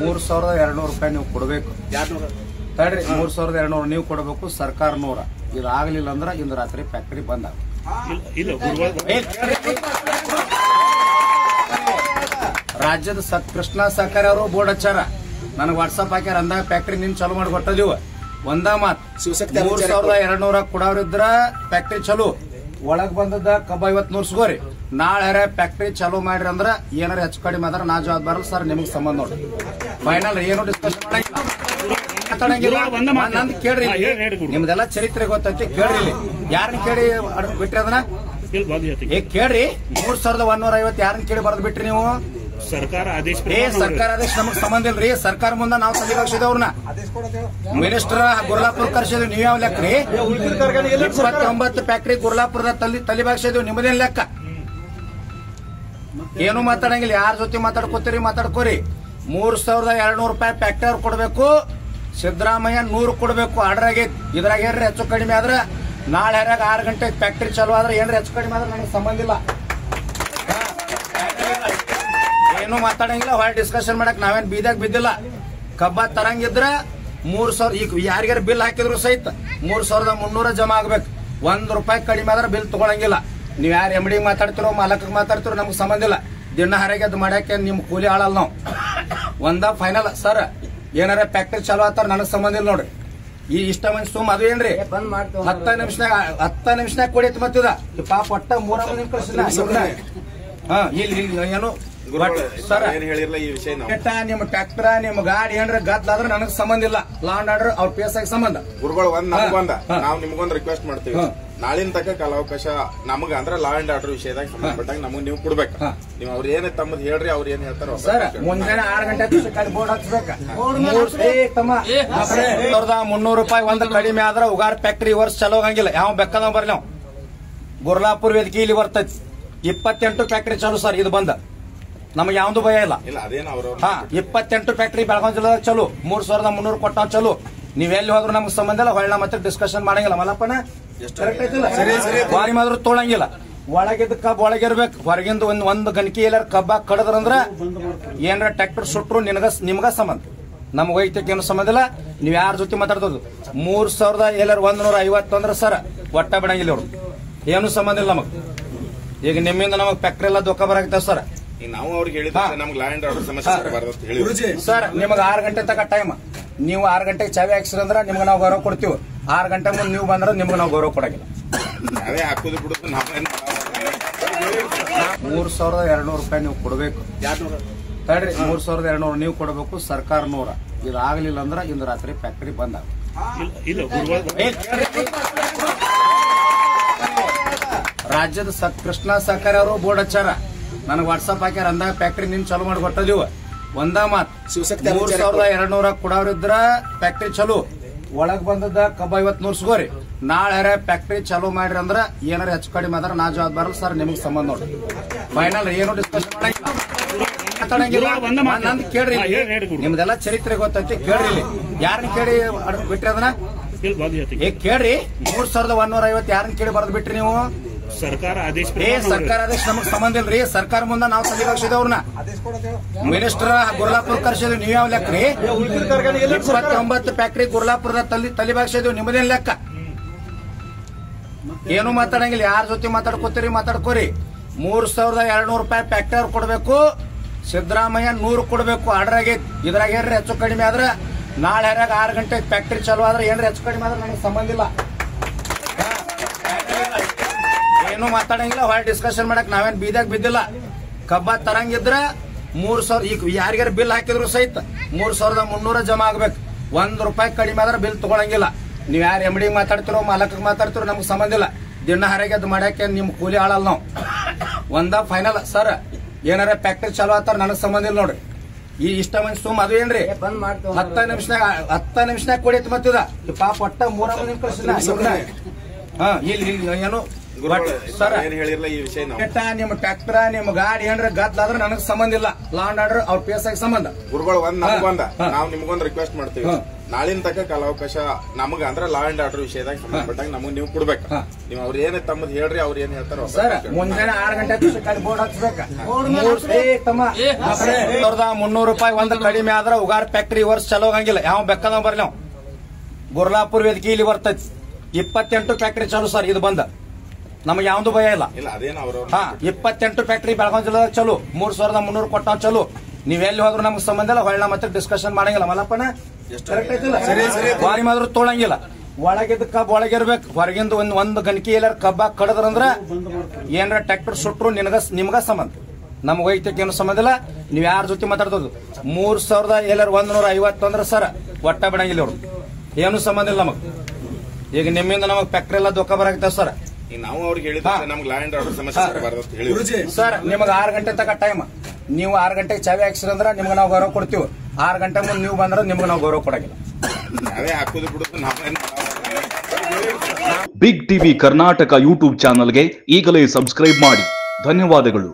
3200 ರೂಪಾಯಿ ನೀವು ಕೊಡಬೇಕು. ತಡ್ರಿ, 3200 ನೀವು ಕೊಡಬೇಕು, ಸರ್ಕಾರ 100. ಇದಾಗಲಿಲ್ಲ ಅಂದ್ರೆ ಇಂದು ರಾತ್ರಿ ಫ್ಯಾಕ್ಟರಿ ಬಂದ್ ಆಗ. ರಾಜ್ಯದ ಕೃಷ್ಣ ಸಹಕಾರಿ ಅವರು ಬೋರ್ಡ್ ಹಚ್ಚಾರ, ನನಗೆ ವಾಟ್ಸಪ್ ಹಾಕ್ಯಾರ. ಅಂದಾಗ ಫ್ಯಾಕ್ಟರಿ ನಿನ್ ಚಾಲು ಮಾಡಿ ಕೊಟ್ಟದಿವ ಒಂದ ಮಾತ್. 3200 ಕೊಡೋರಿದ್ರ ಫ್ಯಾಕ್ಟರಿ ಚಲೋ, ಒಳಗ್ ಬಂದದ ಕಬ್ಬ 50 ನುರ್ಸ್ಕೋರಿ. ನಾಳೆ ಫ್ಯಾಕ್ಟರಿ ಚಾಲೂ ಮಾಡ್ರಿ ಅಂದ್ರ ಏನಾರ ಹೆಚ್ಚು ಕಡಿಮೆ ಆದ್ರ ನಾ ಜವಾಬ್ದಾರ ಸರ್, ನಿಮಗ್ ಸಂಬಂಧ ನೋಡ್ರಿ. ಫೈನಲ್ ಏನು ಡಿಸ್ಕಷನ್ ಮಾಡಂಗಿಲ್ಲ. ನಂದು ಕೇಳ್ರಿ, ನಿಮ್ದೆಲ್ಲ ಚರಿತ್ರೆ ಗೊತ್ತೈತಿ, ಕೇಳ್ರಿ. ಯಾರನ್ನ ಕೇಳಿ ಬಿಟ್ರಿ ಅದನ್ನ ಕೇಳ್ರಿ. 3150 ಯಾರನ್ನ ಕೇಳಿ ಬರ್ದ್ ಬಿಟ್ರಿ ನೀವು? ಸರ್ಕಾರ ಆದೇಶ. ಸರ್ಕಾರ ಆದೇಶ ನಮಗ್ ಸಂಬಂಧ ಇಲ್ರಿ. ಸರ್ಕಾರ ಮುಂದ ನಾವು ತಲೆ ಬಾಗ್ಸಿದವ್ರನ್ನ ಮಿನಿಸ್ಟರ್ ಗುರ್ಲಾಪುರ ಕರ್ಸಿದ್ವಿ. ನೀವ್ ಯಾವ ಲೆಕ್ಕ ರೀ? 29 ಫ್ಯಾಕ್ಟರಿ ಗುರ್ಲಾಪುರದ ತಲೆ ಬಾಗ್ಸಿದ್ವಿ, ನಿಮ್ಮದೇನ್ ಲೆಕ್ಕ? ಏನು ಮಾತಾಡಂಗಿಲ್ಲ. ಯಾರ ಜೊತೆ ಮಾತಾಡ್ಕೋತೀರಿ ಮಾತಾಡ್ಕೋರಿ. 3200 ರೂಪಾಯಿ ಫ್ಯಾಕ್ಟರಿ ಅವ್ರು ಕೊಡ್ಬೇಕು, ಸಿದ್ದರಾಮಯ್ಯ 100 ಕೊಡ್ಬೇಕು. ಆರ್ಡರ್ ಆಗೈತಿ. ಇದ್ರಾಗ ಏನ್ರಿ ಹೆಚ್ಚು ಕಡಿಮೆ ಆದ್ರೆ ನಾಳೆ 6 ಗಂಟೆ ಫ್ಯಾಕ್ಟರಿ ಚಾಲು ಆದ್ರೆ ಏನ್ರಿ ಹೆಚ್ಚು ಕಡಿಮೆ ಆದ್ರೆ ನನಗೆ ಸಂಬಂಧ ಇಲ್ಲ. ಏನು ಮಾತಾಡಂಗಿಲ್ಲ. ಹೊರ ಡಿಸ್ಕಷನ್ ಮಾಡಕ್ ನಾವೇನ್ ಬೀದಾಗ ಬಿದ್ದಿಲ್ಲ. ಕಬ್ಬ ತರಂಗಿದ್ರ 3000 ಈಗ ಯಾರಿಗಾರ ಬಿಲ್ ಹಾಕಿದ್ರು ಸಹಿತ 3300 ಜಮಾ ಆಗ್ಬೇಕು. 1 ರೂಪಾಯಿ ಕಡಿಮೆ ಆದ್ರೆ ಬಿಲ್ ತಗೊಳಂಗಿಲ್ಲ. ನೀವ್ ಯಾರು MD ಮಾತಾಡ್ತಿರೋ ಮಾಲಕ್ ಮಾತಾಡ್ತಿರೋ ನಮ್ಗೆ ಸಂಬಂಧ ಇಲ್ಲ. ದಿನ ಹರಗೆದ್ದು ಮಾಡಕ್ಕೆ ನಿಮ್ ಕೂಲಿ ಆಳಲ್ಲ ನಾವು. ಒಂದ ಫೈನಲ್ ಸರ್, ಏನಾರ ಫ್ಯಾಕ್ಟರಿ ಚಾಲು ಆತಾರ ನನಗ್ ಸಂಬಂಧ ಇಲ್ಲ ನೋಡ್ರಿ. ಈ ಇಷ್ಟ ಮಂದಿ ಸುಮ್ ಅದು ಏನ್ರಿ 10 ನಿಮಿಷನಾಗ ಕೊಡಿತ್ ಮತ್ತಿದ ಪಾಪ ಒಟ್ಟ 3 ನಿಮಿಷ ಇಲ್ಲಿ ಏನು ಸರ್ ನಿಮ್ ಟ್ರ್ಯಾಕ್ಟರ್ ನಿಮ್ ಗಾಡಿ ಏನ್ರ ಗದ್ಲಾದ್ರೆ ನನಗ್ ಸಂಬಂಧ ಇಲ್ಲ. ಲಾ ಅಂಡ್ ಆರ್ಡರ್ ಅವ್ರ ಪಿ ಎಸ್ ಐ ಸಂಬಂಧ. ಗುರುಗಳು ನಾವು ನಿಮ್ಗೊಂದ್ ರಿಕ್ವೆಸ್ಟ್ ಮಾಡ್ತೀವಿ. ನಾಳಿನ ತಕ್ಕ ಕಾಲಾವಕಾಶ ನಮಗ ಅಂದ್ರೆ ಲಾ ಅಂಡ್ ಆರ್ಡರ್ ವಿಷಯದಾಗ ಸಂಬಂಧಪಟ್ಟಾಗ ನಮಗ್ ನೀವು ಕೊಡ್ಬೇಕು. ನೀವು ಅವ್ರ ಏನ್ ತಮ್ಮದ್ ಹೇಳ್ರಿ, ಅವ್ರ ಏನ್ ಹೇಳ್ತಾರ ಸರ್. ಮುಂಜಾನೆ 6 ಗಂಟೆ ಬೋರ್ಡ್ ಹಚ್ಬೇಕ. 300 ರೂಪಾಯಿ ಒಂದ್ ಕಡಿಮೆ ಆದ್ರೆ ಉಗಾರ್ ಫ್ಯಾಕ್ಟರಿ ವರ್ಷ ಚಲೋ ಆಗಂಗಿಲ್ಲ. ಯಾವ ಬೆಕ್ಕದ ಬರ್ಲಿ ನಾವು. ಗುರ್ಲಾಪುರ್ ವೇದಿಕೆ ಇಲ್ಲಿ ಬರ್ತೈತಿ. 28 ಫ್ಯಾಕ್ಟರಿ ಚಾಲು ಸರ್. ಇದು ಬಂದ ನಮಗೆ ಯಾವ್ದು ಭಯ ಇಲ್ಲ. 28 ಫ್ಯಾಕ್ಟರಿ ಬೆಳಗಾವಿ ಜಿಲ್ಲೆದಾಗ ಚಲೋ. 3300 ಕೊಟ್ಟ ಚಲೋ. ನೀವೆಲ್ಲಿ ಹೋದ್ರು ನಮ್ಗೆ ಸಂಬಂಧ ಇಲ್ಲ. ಹೊಳ್ಳ ಮತ್ತೆ ಡಿಸ್ಕಷನ್ ಮಾಡಂಗಿಲ್ಲ. ಮಲ್ಲಪ್ಪನ ಮಾದ್ರು ತೊಳಂಗಿಲ್ಲ. ಒಳಗಿದ್ದ ಕಬ್ಬ ಒಳಗಿರ್ಬೇಕು. ಹೊರಗಿಂದ ಒಂದ್ ಗಣಕಿ ಎಲ್ಲಾರ ಕಬ್ಬ ಕಡದ್ರಂದ್ರ ಏನಾರ ಟ್ರ್ಯಾಕ್ಟರ್ ಸುಟ್ರು ನಿಮ್ಗ ಸಂಬಂಧ. ನಮ್ಗೆ ವೈಯಕ್ತಿಕ ಏನು ಸಂಬಂಧ ಇಲ್ಲ. ನೀವ್ ಯಾರ ಜೊತೆ ಮಾತಾಡ್ತದ 3150 ಅಂದ್ರೆ ಸರ್ ಒಟ್ಟ ಬಿಡಂಗಿಲ್ಲ ಅವ್ರು. ಏನು ಸಂಬಂಧ ಇಲ್ಲ ನಮಗ್. ಈಗ ನಿಮ್ಮಿಂದ ನಮಗ್ ಫ್ಯಾಕ್ಟರಿ ಎಲ್ಲ ದುಃಖ ಬರಾಗ್ತಾವ ಸರ್. ನಾವು ಅವ್ರಿಗೆ ಹೇಳಿದ್ರೆ ನಮ್ಗೆ ಲಾ ಅಂಡ್ ಆರ್ಡರ್ ಸಮಸ್ಯೆ ಸರ್. ನಿಮಗೆ 6 ಗಂಟೆ ತನಕ ಟೈಮ್. ನೀವು 6 ಗಂಟೆಗೆ ಚಾವಿ ಹಾಕ್ಸಿರಂದ್ರ ನಿಮ್ಗೆ ನಾವು ಗೌರವ ಕೊಡ್ತೀವಿ. 6 ಗಂಟೆ ಮುಂದೆ ನೀವು ಬಂದ್ರೆ ನಿಮ್ಗೆ ನಾವು ಗೌರವ ಕೊಡಂಗಿಲ್ಲ. ನಾವೇ ಹಾಕೋದು ಬಿಡುದು. 3200 ರೂಪಾಯಿ ನೀವು ಕೊಡಬೇಕು. ತಡ್ರಿ, 3200 ನೀವು ಕೊಡಬೇಕು, ಸರ್ಕಾರ 100. ಇದಾಗಲಿಲ್ಲ ಅಂದ್ರೆ ಇಂದು ರಾತ್ರಿ ಫ್ಯಾಕ್ಟರಿ ಬಂದ್ ಆಗ. ರಾಜ್ಯದ ಕೃಷ್ಣ ಸಹಕಾರಿ ಅವರು ಬೋರ್ಡ್ ಹಚ್ಚಾರ, ನನಗೆ ವಾಟ್ಸಪ್ ಹಾಕ್ಯಾರ. ಅಂದಾಗ ಫ್ಯಾಕ್ಟರಿ ನಿನ್ ಚಾಲು ಮಾಡಿ ಕೊಟ್ಟದಿವ ಒಂದ ಮಾತ್. 3200 ಕೊಡೋರಿದ್ರ ಫ್ಯಾಕ್ಟರಿ ಚಲೋ, ಒಳಗ್ ಬಂದದ ಕಬ್ಬ 50 ನುರ್ಸ್ಕೋರಿ. ನಾಳೆ ಫ್ಯಾಕ್ಟರಿ ಚಾಲೂ ಮಾಡ್ರಿ ಅಂದ್ರ ಏನಾರ ಹೆಚ್ಚು ಕಡಿಮೆ ಆದ್ರ ನಾ ಜವಾಬ್ದಾರ ಸರ್, ನಿಮಗ್ ಸಂಬಂಧ ನೋಡ್ರಿ. ಫೈನಲ್ ಏನು ಡಿಸ್ಕಷನ್ ಮಾಡಂಗಿಲ್ಲ. ನಂದು ಕೇಳ್ರಿ, ನಿಮ್ದೆಲ್ಲ ಚರಿತ್ರೆ ಗೊತ್ತೈತಿ, ಕೇಳ್ರಿ. ಯಾರನ್ನ ಕೇಳಿ ಬಿಟ್ರಿ ಅದನ್ನ ಕೇಳ್ರಿ. 3150 ಯಾರನ್ನ ಕೇಳಿ ಬರ್ದ್ ಬಿಟ್ರಿ ನೀವು? ಸರ್ಕಾರ ಆದೇಶ. ಸರ್ಕಾರ ಆದೇಶ ನಮಗ್ ಸಂಬಂಧ ಇಲ್ರಿ. ಸರ್ಕಾರ ಮುಂದ ನಾವು ತಲೆ ಬಾಗ್ಸಿದವ್ರನ್ನ ಮಿನಿಸ್ಟರ್ ಗುರ್ಲಾಪುರ ಕರ್ಸಿದ್ವಿ. ನೀವ್ ಯಾವ ಲೆಕ್ಕ ರೀ? 29 ಫ್ಯಾಕ್ಟರಿ ಗುರ್ಲಾಪುರದ ತಲೆ ಬಾಗ್ಸಿದ್ವಿ, ನಿಮ್ಮದೇನ್ ಲೆಕ್ಕ? ಏನು ಮಾತಾಡಂಗಿಲ್ಲ. ಯಾರ ಜೊತೆ ಮಾತಾಡ್ಕೋತೀರಿ ಮಾತಾಡ್ಕೋರಿ. 3200 ರೂಪಾಯಿ ಫ್ಯಾಕ್ಟರಿ ಅವ್ರು ಕೊಡ್ಬೇಕು, ಸಿದ್ದರಾಮಯ್ಯ 100 ಕೊಡ್ಬೇಕು. ಆರ್ಡರ್ ಆಗೈತಿ. ಇದ್ರಾಗ ಏನ್ರಿ ಹೆಚ್ಚು ಕಡಿಮೆ ಆದ್ರೆ ನಾಳೆ 6 ಗಂಟೆ ಫ್ಯಾಕ್ಟರಿ ಚಾಲು ಆದ್ರೆ ಏನ್ರಿ ಹೆಚ್ಚು ಕಡಿಮೆ ಆದ್ರೆ ನನಗೆ ಸಂಬಂಧ ಇಲ್ಲ. ಏನು ಮಾತಾಡಂಗಿಲ್ಲ. ಹೊರ ಡಿಸ್ಕಷನ್ ಮಾಡಕ್ ನಾವೇನ್ ಬೀದಾಗ ಬಿದ್ದಿಲ್ಲ. ಕಬ್ಬ ತರಂಗಿದ್ರ 3000 ಈಗ ಯಾರಿಗಾರ ಬಿಲ್ ಹಾಕಿದ್ರು ಸಹಿತ 3300 ಜಮಾ ಆಗ್ಬೇಕು. 1 ರೂಪಾಯಿ ಕಡಿಮೆ ಆದ್ರೆ ಬಿಲ್ ತಗೊಳಂಗಿಲ್ಲ. ನೀವ್ ಯಾರು MD ಮಾತಾಡ್ತಿರೋ ಮಾಲಕ್ ಮಾತಾಡ್ತಿರೋ ನಮ್ಗೆ ಸಂಬಂಧ ಇಲ್ಲ. ದಿನ ಹರಗೆದ್ದು ಮಾಡಕ್ಕೆ ನಿಮ್ ಕೂಲಿ ಆಳಲ್ಲ ನಾವು. ಒಂದ ಫೈನಲ್ ಸರ್, ಏನಾರ ಫ್ಯಾಕ್ಟರಿ ಚಾಲು ಆತಾರ ನನಗ್ ಸಂಬಂಧ ಇಲ್ಲ ನೋಡ್ರಿ. ಈ ಇಷ್ಟ ಮಂದಿ ಸುಮ್ ಅದು ಏನ್ರಿ 10 ನಿಮಿಷನಾಗ ಕೊಡಿತ್ ಮತ್ತಿದ ಪಾಪ ಒಟ್ಟ 3 ನಿಮಿಷ ಇಲ್ಲಿ ಏನು ಸರ್. ನಿಮ್ ಟ್ರ್ಯಾಕ್ಟರ್ ನಿಮ್ ಗಾಡಿ ಏನ್ರ ಗದ್ಲಾದ್ರೆ ನನಗ್ ಸಂಬಂಧ ಇಲ್ಲ. ಲಾ ಅಂಡ್ ಆರ್ಡರ್ ಅವ್ರ ಪಿ ಎಸ್ ಐ ಸಂಬಂಧ. ಗುರುಗಳು ನಾವು ನಿಮ್ಗೊಂದ್ ರಿಕ್ವೆಸ್ಟ್ ಮಾಡ್ತೀವಿ. ನಾಳಿನ ತನಕ ಕಾಲಾವಕಾಶ ನಮಗ ಅಂದ್ರೆ ಲಾ ಅಂಡ್ ಆರ್ಡರ್ ವಿಷಯದಾಗ ಸಂಬಂಧಪಟ್ಟಾಗ ನಮಗ್ ನೀವು ಕೊಡ್ಬೇಕು. ನೀವು ಅವ್ರ ಏನ್ ತಮ್ಮದ್ ಹೇಳ್ರಿ, ಅವ್ರ ಏನ್ ಹೇಳ್ತಾರ ಸರ್. ಮುಂಜಾನೆ 6 ಗಂಟೆ ಬೋರ್ಡ್ ಹಚ್ಬೇಕ. 300 ರೂಪಾಯಿ ಒಂದ್ ಕಡಿಮೆ ಆದ್ರ ಉಗಾರ್ ಫ್ಯಾಕ್ಟರಿ ವರ್ಷ ಚಲೋ ಆಗಂಗಿಲ್ಲ. ಯಾವ ಬೆಕ್ಕದ ಬರ್ಲಿ ನಾವು ಗುರ್ಲಾಪುರ್ ವೇದಿಕೆ ಇಲ್ಲಿ ಬರ್ತೈತಿ. 28 ಫ್ಯಾಕ್ಟರಿ ಚಾಲು ಸರ್. ಇದು ಬಂದ ನಮಗೆ ಯಾವ್ದು ಭಯ ಇಲ್ಲ. 28 ಫ್ಯಾಕ್ಟರಿ ಬೆಳಗಾವಿ ಜಿಲ್ಲಾದಾಗ ಚಲೋ. 3300 ಕೊಟ್ಟ ಚಲೋ. ನೀವೆಲ್ಲಿ ಹೋದ್ರು ನಮ್ಗೆ ಸಂಬಂಧ ಇಲ್ಲ. ಹೊಳ್ಳ ಮತ್ತೆ ಡಿಸ್ಕಷನ್ ಮಾಡಂಗಿಲ್ಲ. ಮಲ್ಲಪ್ಪನ ಬಾರಿ ಮಾದ್ರು ತೊಳಂಗಿಲ್ಲ. ಒಳಗಿದ್ದ ಕಬ್ಬ್ ಒಳಗಿರ್ಬೇಕು. ಹೊರಗಿಂದ ಒಂದ್ ಗಣಕಿ ಎಲ್ಲಾರ ಕಬ್ಬ ಕಡದ್ರಂದ್ರ ಏನಾರ ಟ್ರ್ಯಾಕ್ಟರ್ ಸುಟ್ರು ನಿಮ್ಗ ಸಂಬಂಧ. ನಮ್ಗೆ ವೈಯಕ್ತಿಕ ಏನು ಸಂಬಂಧ ಇಲ್ಲ. ನೀವ್ ಯಾರ ಜೊತೆ ಮಾತಾಡ್ತದ 3150 ಅಂದ್ರೆ ಸರ್ ಒಟ್ಟ ಬಿಡಂಗಿಲ್ಲ ಅವ್ರು. ಏನು ಸಂಬಂಧ ಇಲ್ಲ ನಮಗ್. ಈಗ ನಿಮ್ಮಿಂದ ನಮಗ್ ಫ್ಯಾಕ್ಟರಿ ಎಲ್ಲ ದುಃಖ ಬರಾಕತ್ತೇವ್ ಸರ್. ನಾವು ಅವ್ರಿಗೆ ಹೇಳಿದ್ರೆ ನಮ್ಗೆ ಲಾ ಅಂಡ್ ಆರ್ಡರ್ ಸಮಸ್ಯೆ ಬರಬಾರ್ದು ಹೇಳಿ ಸರ್. ನಿಮಗೆ 6 ಗಂಟೆ ತನಕ ಟೈಮ್. ನೀವು 6 ಗಂಟೆಗೆ ಚಾವಿ ಹಾಕ್ಸಿರಿ ಅಂದ್ರೆ ನಿಮ್ಗೆ ನಾವು ಗೌರವ ಕೊಡ್ತೀವಿ. 6 ಗಂಟೆ ಮುಂದೆ ನೀವು ಬಂದ್ರೆ ನಿಮ್ಗೆ ನಾವು ಗೌರವ ಕೊಡಂಗಿಲ್ಲ. ನಾವೇ ಹಾಕೋದು ಬಿಡುದು. ಬಿಗ್ ಟಿವಿ ಕರ್ನಾಟಕ ಯೂಟ್ಯೂಬ್ ಚಾನಲ್ಗೆ ಈಗಲೇ ಸಬ್ಸ್ಕ್ರೈಬ್ ಮಾಡಿ. ಧನ್ಯವಾದಗಳು.